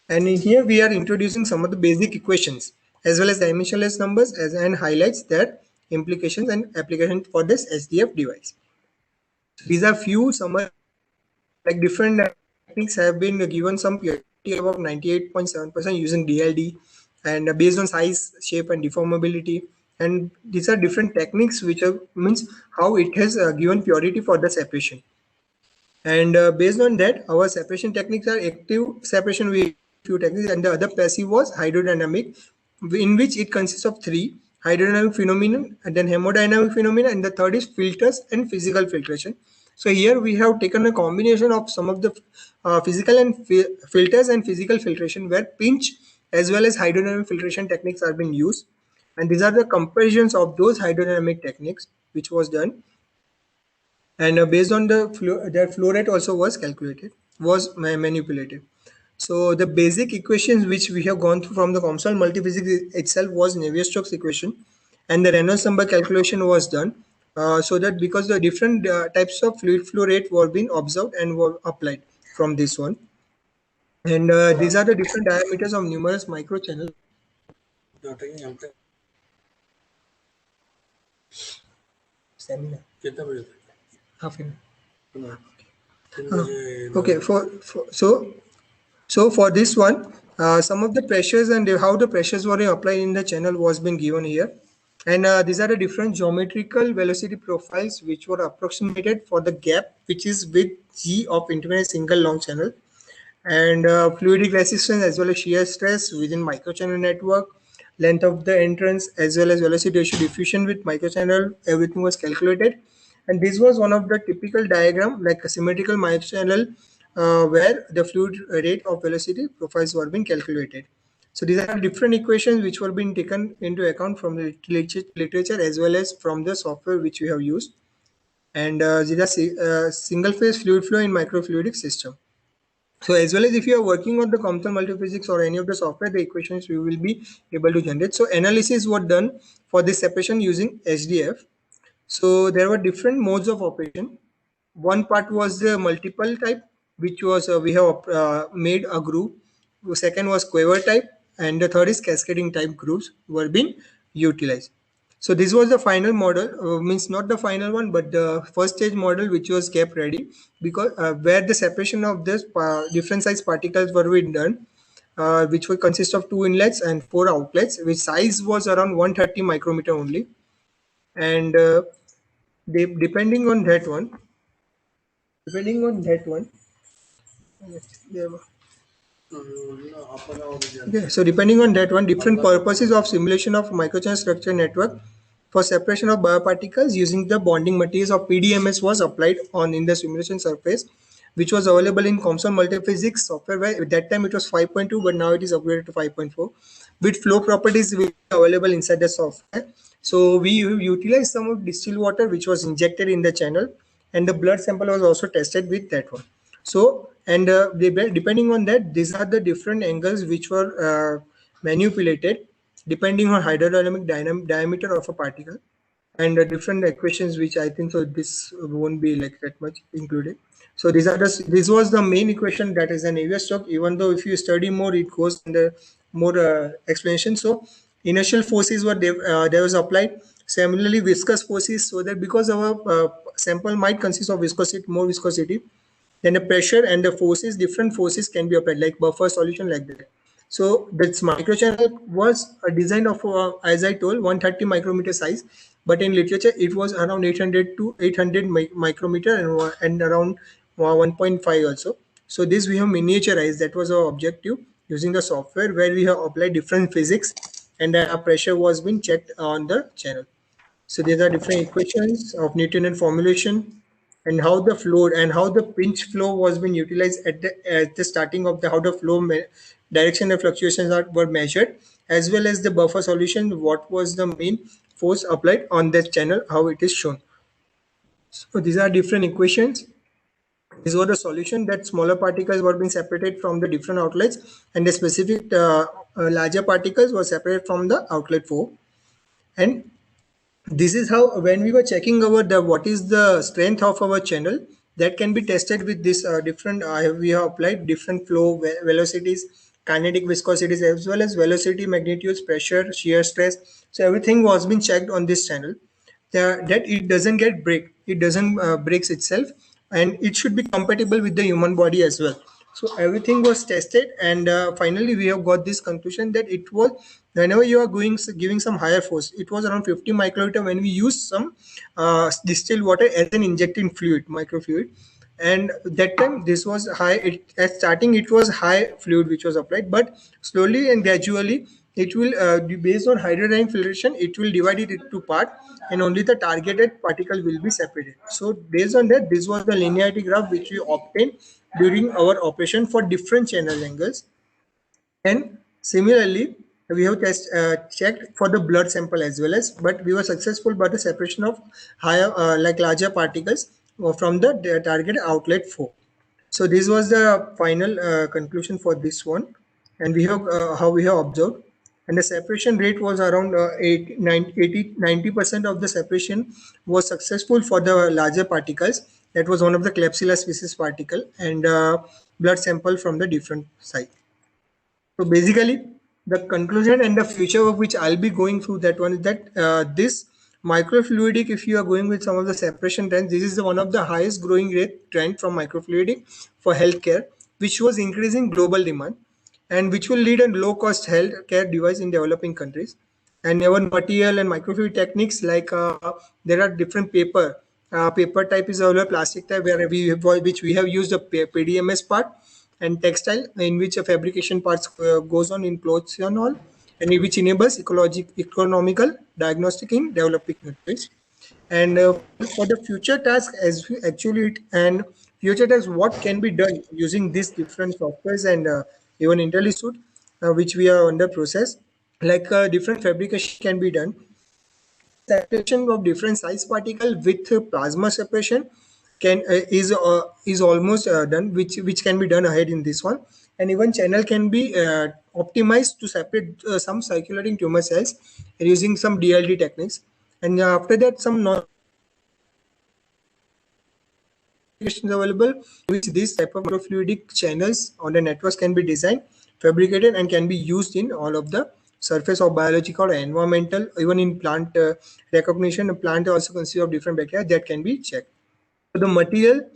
And in here we are introducing some of the basic equations as well as dimensionless numbers and highlights their implications and application for this SDF device. These are few summary, like different techniques have been given some purity above 98.7% using DLD, and based on size, shape, and deformability. And these are different techniques which means how it has given purity for the separation. And based on that, our separation techniques are active separation with few techniques, and the other passive was hydrodynamic, in which it consists of 3: hydrodynamic phenomenon, and then hemodynamic phenomenon, and the third is filters and physical filtration. So here we have taken a combination of some of the physical and filters and physical filtration, where pinch as well as hydrodynamic filtration techniques are being used, and these are the comparisons of those hydrodynamic techniques which was done. And based on their flow rate also was calculated, was manipulated. So the basic equations which we have gone through from the COMSOL multiphysics itself was Navier-Stokes equation, and the Reynolds number calculation was done, so that because the different types of fluid flow rate were being observed and were applied from this one. And these are the different diameters of numerous microchannels. Seminar. Half an hour. Okay, so for this one, some of the pressures and how the pressures were applied in the channel was been given here. And these are the different geometrical velocity profiles which were approximated for the gap which is with G of intermediate single long channel, and fluidic resistance as well as shear stress within microchannel network, length of the entrance as well as velocity ratio diffusion with microchannel, everything was calculated. And this was one of the typical diagram, like a symmetrical microchannel, where the fluid rate of velocity profiles were being calculated. So these are different equations which were being taken into account from the literature as well as from the software which we have used. And these are single phase fluid flow in microfluidic system. So as well as if you are working on the COMSOL multiphysics or any of the software, the equations we will be able to generate. So analysis were done for this separation using SDF. So there were different modes of operation. One part was the multiple type, which was we have made a group. The second was quiver type, and the third is cascading type groups were being utilized. So this was the final model, means not the final one, but the first stage model which was kept ready, because where the separation of this different size particles were being done, which would consist of 2 inlets and 4 outlets, which size was around 130 micrometer only. And depending on that one, okay, so depending on that one, different purposes of simulation of microchannel structure network for separation of bioparticles using the bonding materials of PDMS was applied on in the simulation surface, which was available in COMSOL multiphysics software, where at that time it was 5.2, but now it is upgraded to 5.4, with flow properties available inside the software. So we utilized some of distilled water which was injected in the channel, and the blood sample was also tested with that one. So, and depending on that, these are the different angles which were manipulated depending on hydrodynamic diameter of a particle, and different equations which I think so this won't be like that much included. So these are this was the main equation that is an Navier-Stokes. Even though if you study more, it goes under more explanation. So inertial forces were there was applied. Similarly, viscous forces, so that because our sample might consist of viscosity, more viscosity, then the pressure and the forces, different forces can be applied, like buffer solution, like that. So this microchannel was a design of, as I told, 130 micrometer size, but in literature it was around 800 to 800 micrometer, and around 1.5 also. So this we have miniaturized. That was our objective using the software, where we have applied different physics, and our pressure was being checked on the channel. So these are different equations of Newtonian formulation, and how the flow and how the pinch flow was being utilized at the starting of the how the flow direction and fluctuations were measured, as well as the buffer solution, what was the main force applied on that channel, how it is shown. So these are different equations. These were the solution that smaller particles were being separated from the different outlets, and the specific larger particles were separated from the outlet 4. And this is how, when we were checking our the what is the strength of our channel, that can be tested with this different we have applied different flow velocities, kinetic viscosities, as well as velocity, magnitudes, pressure, shear stress. So everything was being checked on this channel, that it doesn't get break, it doesn't breaks itself, and it should be compatible with the human body as well. So everything was tested, and finally we have got this conclusion that it was, whenever you are giving some higher force, it was around 50 microliter when we use some distilled water as an injecting fluid, microfluid. And that time this was high, at starting it was high fluid which was applied, but slowly and gradually it will be based on hydrodynamic filtration, it will divide it into part, and only the targeted particle will be separated. So based on that, this was the linearity graph which we obtained during our operation for different channel angles. And similarly, we have checked for the blood sample as well as, but we were successful by the separation of higher, like larger particles from the target outlet 4. So this was the final conclusion for this one, and we have how we have observed, and the separation rate was around 90% of the separation was successful for the larger particles. That was one of the Klebsiella species particle, and blood sample from the different site. So basically, the conclusion and the future of which I'll be going through, that one is that this microfluidic, if you are going with some of the separation trends, this is one of the highest growing rate trend from microfluidic for healthcare, which was increasing global demand, and which will lead a low cost healthcare device in developing countries. And even material and microfluidic techniques, like there are different paper type is available, plastic type, where which we have used the PDMS part, and textile, in which a fabrication parts goes on in clothes and all, and which enables economical diagnostic in developing countries. And for the future task, as actually and future task, what can be done using these different softwares, and even IntelliSuite, which we are under process, like different fabrication can be done. Separation of different size particle with plasma separation can is almost done, which can be done ahead in this one. And even channel can be optimized to separate some circulating tumor cells using some DLD techniques. And after that, some non applications available, which these type of microfluidic channels on the networks can be designed, fabricated, and can be used in all of the surface of biological or environmental, even in plant recognition. A plant also consists of different bacteria that can be checked. So the material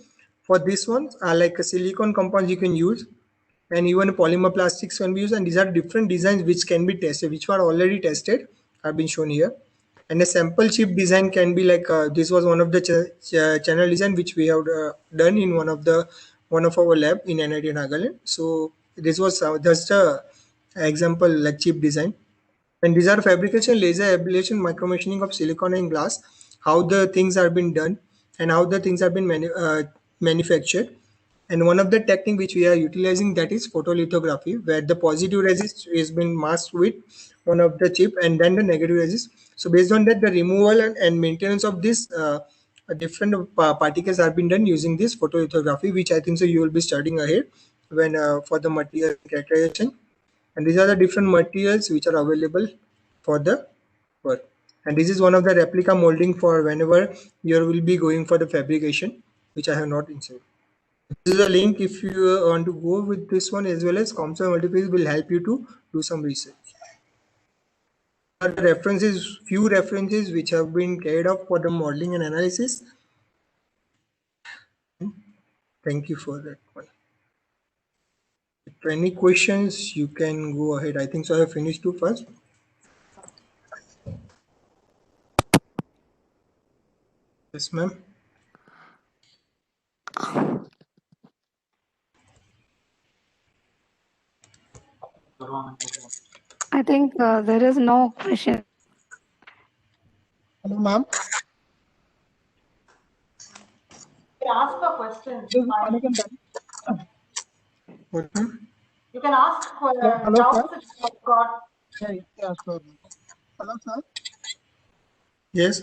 for this one are like a silicone compounds you can use, and even polymer plastics can be used, and these are different designs which can be tested, which were already tested, have been shown here. And a sample chip design can be like this was one of the channel design which we have done in one of our lab in NIT Nagaland. So this was just a example like chip design. And these are fabrication, laser ablation, micromachining of silicon and glass, how the things are being done and how the things have been manufactured. And one of the technique which we are utilizing, that is photolithography, where the positive resist is being masked with one of the chip, and then the negative resist. So based on that, the removal and maintenance of this different particles are being done using this photolithography, which I think so you will be studying ahead when for the material characterization. And these are the different materials which are available for the work. And this is one of the replica molding for whenever you will be going for the fabrication, which I have not inserted. This is a link if you want to go with this one, as well as ComSci Multiphysics will help you to do some research. References, few references which have been carried out for the modeling and analysis. Thank you for that one. If any questions, you can go ahead. I think so I have finished too fast. Yes, ma'am. I think there is no question. Hello, ma'am. You can ask a question. This is Manikandan. What, ma'am? You can ask Yeah, hello, doubts sir. that you have got. Yeah, sure. Hello, sir. Yes.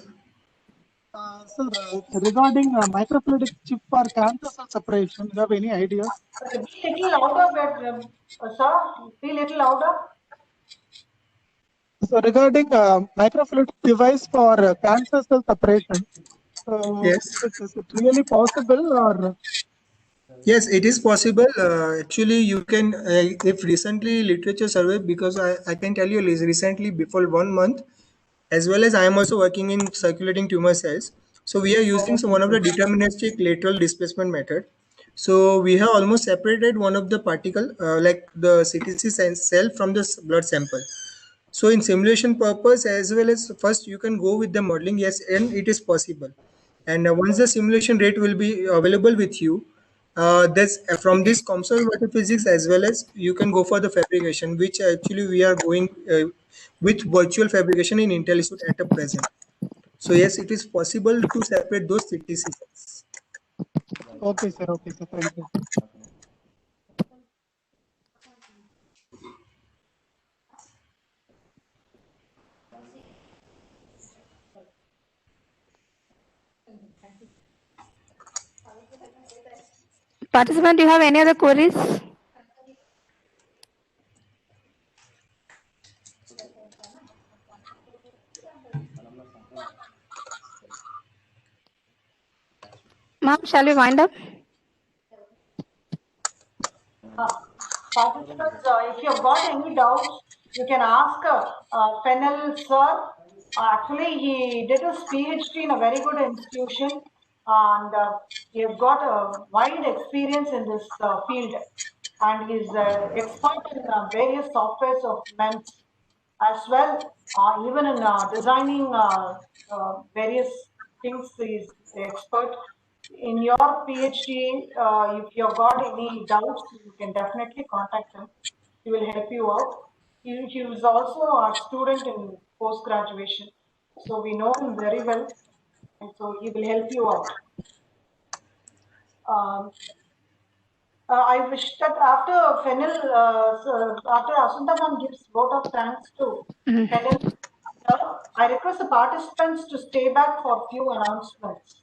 Sir, regarding microfluidic chip for cancer cell separation, you have any ideas? Be little louder, but, sir, be little louder. So regarding microfluidic device for cancer cell separation, so Yes. is it really possible or? Yes, it is possible. Actually, you can, if recently literature survey, because I can tell you recently before 1 month, as well as I am also working in circulating tumor cells. So we are using Okay, one of the sir. deterministic lateral displacement method. So we have almost separated one of the particle, like the CTC cell from the blood sample. So in simulation purpose, as well as first you can go with the modeling, yes, and it is possible. And once the simulation rate will be available with you, this from this COMSOL physics, as well as you can go for the fabrication, which actually we are going with virtual fabrication in IntelliSuite at the present. So yes, it is possible to separate those CTC cells. Okay, sir. Okay, sir. Thank you. Participant, do you have any other queries? Ma'am, shall we wind up? Participants, if you have got any doubts, you can ask Fennel sir. Actually, he did his PhD in a very good institution, and he has got a wide experience in this field, and he's expert in various softwares of MEMS as well. Even in designing various things, he's expert. In your PhD, if you've got any doubts, you can definitely contact him. He will help you out. He was also our student in post graduation, so we know him very well, and so he will help you out. Um, I wish that after Fennel, after Asunda ma'am gives vote of thanks to Fennel, I request the participants to stay back for few announcements.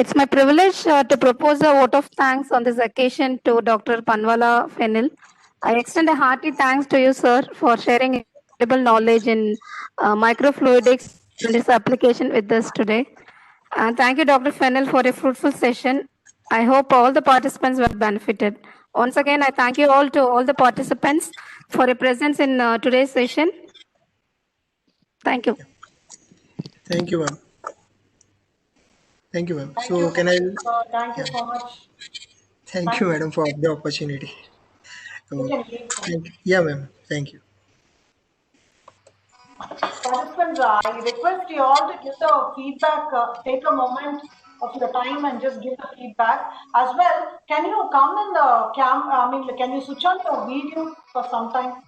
It's my privilege to propose a vote of thanks on this occasion to Dr. Panwala Fennel. I extend a hearty thanks to you, sir, for sharing incredible knowledge in microfluidics and its application with us today. And thank you, Dr. Fennel, for a fruitful session. I hope all the participants were benefited. Once again, I thank you all to all the participants for your presence in today's session. Thank you. Thank you, ma'am. Thank you, ma'am. Thank So you. can I? Thank you so much. Thank you, madam, for the opportunity. You So, can leave. yeah, ma'am. Thank you. Participants, I request you all to give the feedback, take a moment of your time and just give the feedback. As well, can you come in the can you switch on your video for some time?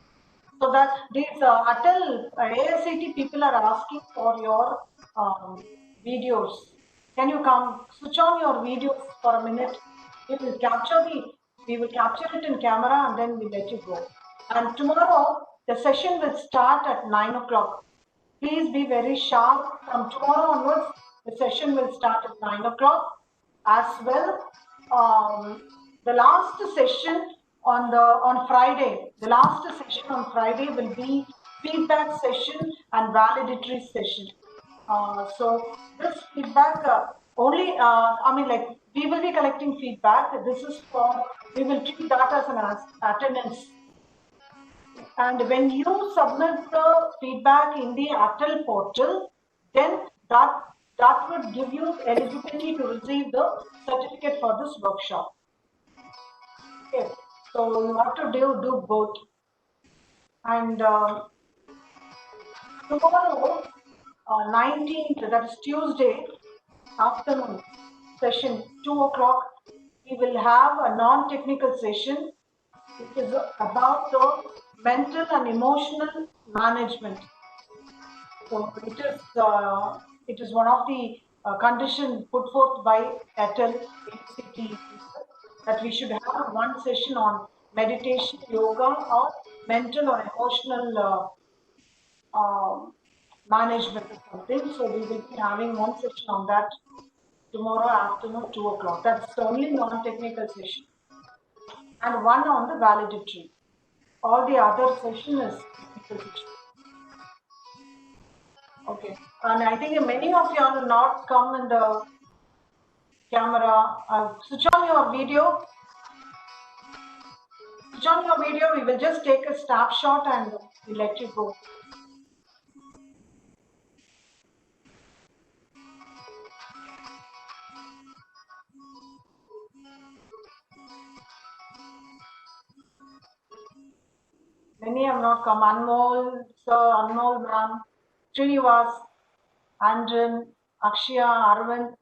So that these Atal ASCT people are asking for your videos. Can you come switch on your videos for a minute? We will capture it in camera and then we'll let you go. And tomorrow the session will start at 9 o'clock. Please be very sharp. From tomorrow onwards, the session will start at 9 o'clock. As well, the last session on Friday, the last session on Friday will be feedback session and validatory session. So this feedback only, I mean, like we will be collecting feedback. This is for, we will treat that as an attendance. And when you submit the feedback in the ATL portal, then that would give you eligibility to receive the certificate for this workshop. Okay, so you have to do both. And tomorrow, 19th, that is Tuesday afternoon session, 2 o'clock, we will have a non-technical session. It is about the mental and emotional management. So it is one of the conditions put forth by ATL ACT that we should have one session on meditation, yoga, or mental or emotional management or something. So we will be having one session on that tomorrow afternoon, 2 o'clock. That's the only non-technical session. And one on the validatory. All the other session is technical session. Okay, and I think many of you will not come in the camera. Switch on your video. Switch on your video. We will just take a snapshot and we'll let you go. Many have not come. Anmol, sir, Anmol, ma'am, Srinivas, Andren, Akshya, Arvind.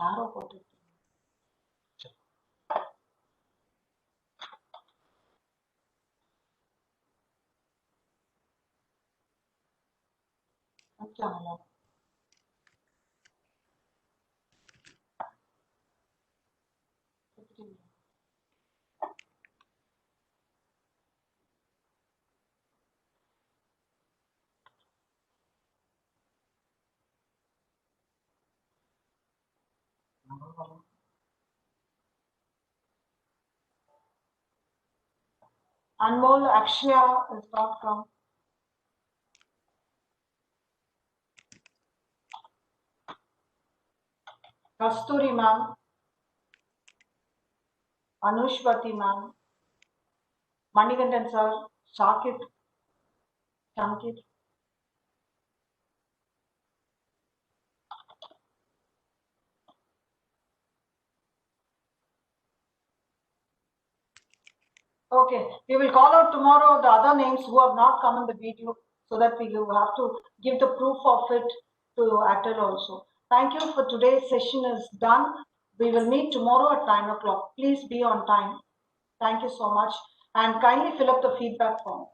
ಯಾರೋ ಕೊಟ್ಟಿರ್ತೀನಿ Anmol, Akshya is not come. Kasturi ma'am, Anushwati ma'am, Manikandan sir, Shakit, Shankit. Okay, we will call out tomorrow the other names who have not come in the video so that we will have to give the proof of it to ATL also. Thank you for today's session is done. We will meet tomorrow at 9 o'clock. Please be on time. Thank you so much and kindly fill up the feedback form.